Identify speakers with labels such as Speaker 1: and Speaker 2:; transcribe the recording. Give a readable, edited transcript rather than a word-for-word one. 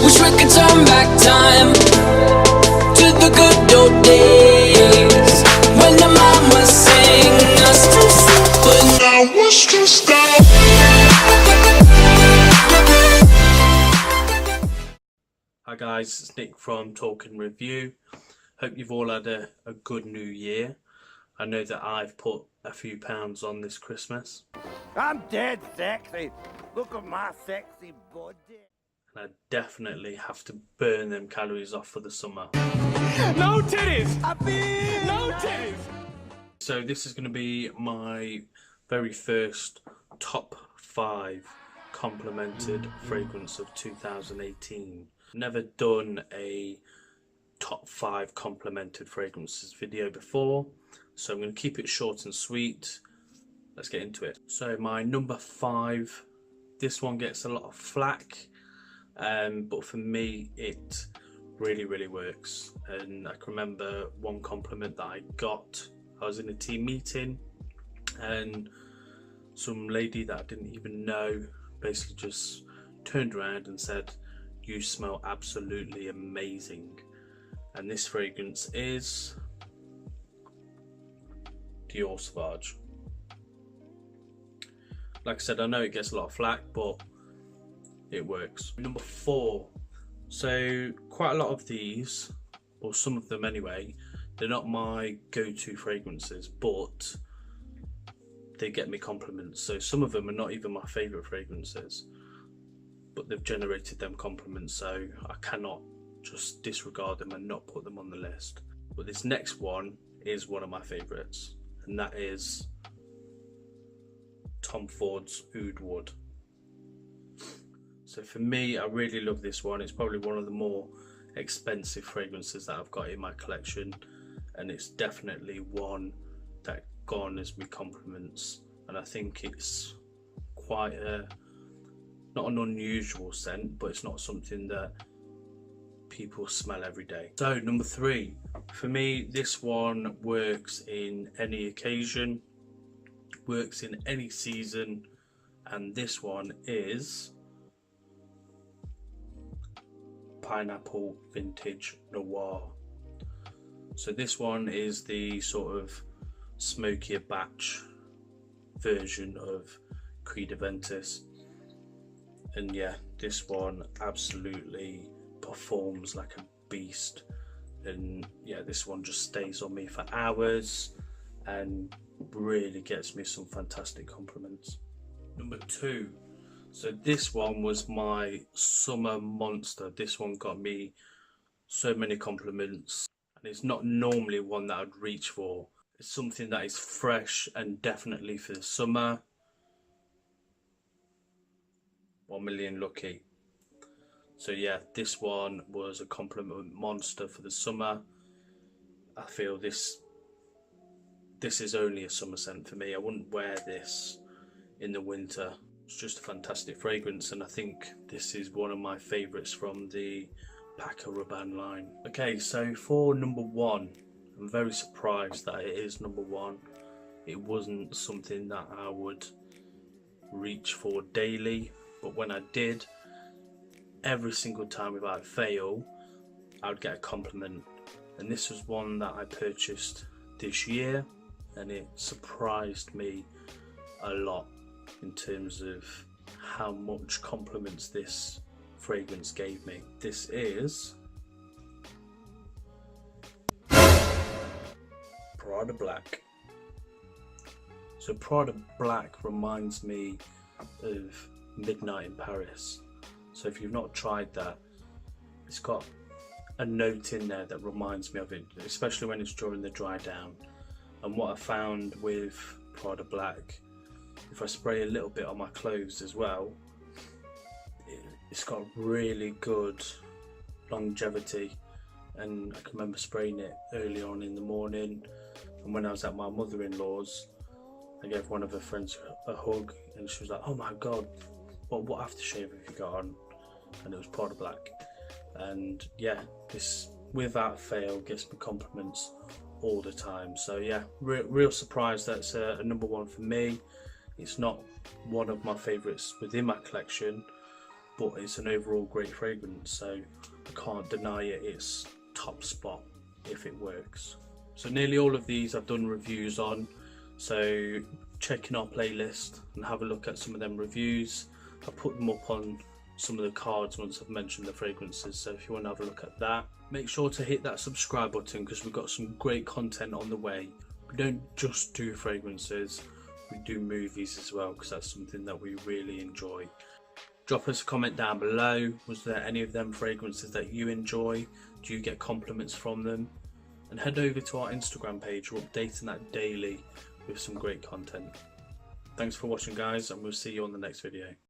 Speaker 1: Wish we could turn back time to the good old days when the mama sang us to sleep, but now we're stressed out.
Speaker 2: Hi guys, it's Nick from talknreview. Hope you've all had a good new year. I know that I've put a few pounds on this Christmas.
Speaker 3: I'm dead sexy. Look at my sexy body.
Speaker 2: And I definitely have to burn them calories off for the summer.
Speaker 3: No titties! No titties!
Speaker 2: So this is going to be my very first top 5 complimented fragrance of 2018. Never done a top 5 complimented fragrances video before, so I'm going to keep it short and sweet. Let's get into it. So my number 5, this one gets a lot of flack, but for me it really works. And I can remember one compliment that I got. I was in a team meeting and some lady that I didn't even know basically just turned around and said, "You smell absolutely amazing." And this fragrance is Dior Sauvage. Like I said, I know it gets a lot of flack, but it works. Number 4. So quite a lot of these, or some of them anyway, they're not my go-to fragrances, but they get me compliments. So some of them are not even my favourite fragrances, but they've generated them compliments, so I cannot just disregard them and not put them on the list. But this next one is one of my favourites, and that is Tom Ford's Oud Wood. So for me, I really love this one. It's probably one of the more expensive fragrances that I've got in my collection, and it's definitely one that garners me compliments. And I think it's quite not an unusual scent, but it's not something that people smell every day. So number 3, for me, this one works in any occasion, works in any season, and this one is Pineapple Vintage Noir. So this one is the sort of smokier batch version of Creed Aventus, and yeah, this one absolutely performs like a beast. And yeah, this one just stays on me for hours and really gets me some fantastic compliments. Number 2, so this one was my summer monster. This one got me so many compliments, and it's not normally one that I'd reach for. It's something that is fresh and definitely for the summer. 1 Million Lucky. So yeah, this one was a compliment monster for the summer. I feel this is only a summer scent for me. I wouldn't wear this in the winter. It's just a fantastic fragrance, and I think this is one of my favourites from the Paco Rabanne line. Okay, so for number 1, I'm very surprised that it is number 1. It wasn't something that I would reach for daily, but when I did, every single time without fail, I would get a compliment. And this was one that I purchased this year, and it surprised me a lot in terms of how much compliments this fragrance gave me. This is Prada Black. So Prada Black reminds me of Midnight in Paris. So if you've not tried that, it's got a note in there that reminds me of it, especially when it's during the dry down. And what I found with Prada Black, if I spray a little bit on my clothes as well, it's got really good longevity. And I can remember spraying it early on in the morning, and when I was at my mother-in-law's, I gave one of her friends a hug, and she was like, "Oh my god, what aftershave have you got on?" And it was Prada Black. And yeah, this without fail gets me compliments all the time. So yeah, real surprised that's a number 1 for me. It's not one of my favourites within my collection, but it's an overall great fragrance, so I can't deny it its top spot if it works. So nearly all of these I've done reviews on, so check in our playlist and have a look at some of them reviews. I put them up on some of the cards once I've mentioned the fragrances, so if you want to have a look at that, make sure to hit that subscribe button because we've got some great content on the way. We don't just do fragrances, we do movies as well, because that's something that we really enjoy. Drop us a comment down below. Was there any of them fragrances that you enjoy? Do you get compliments from them? And head over to our Instagram page. We're updating that daily with some great content. Thanks for watching, guys, and we'll see you on the next video.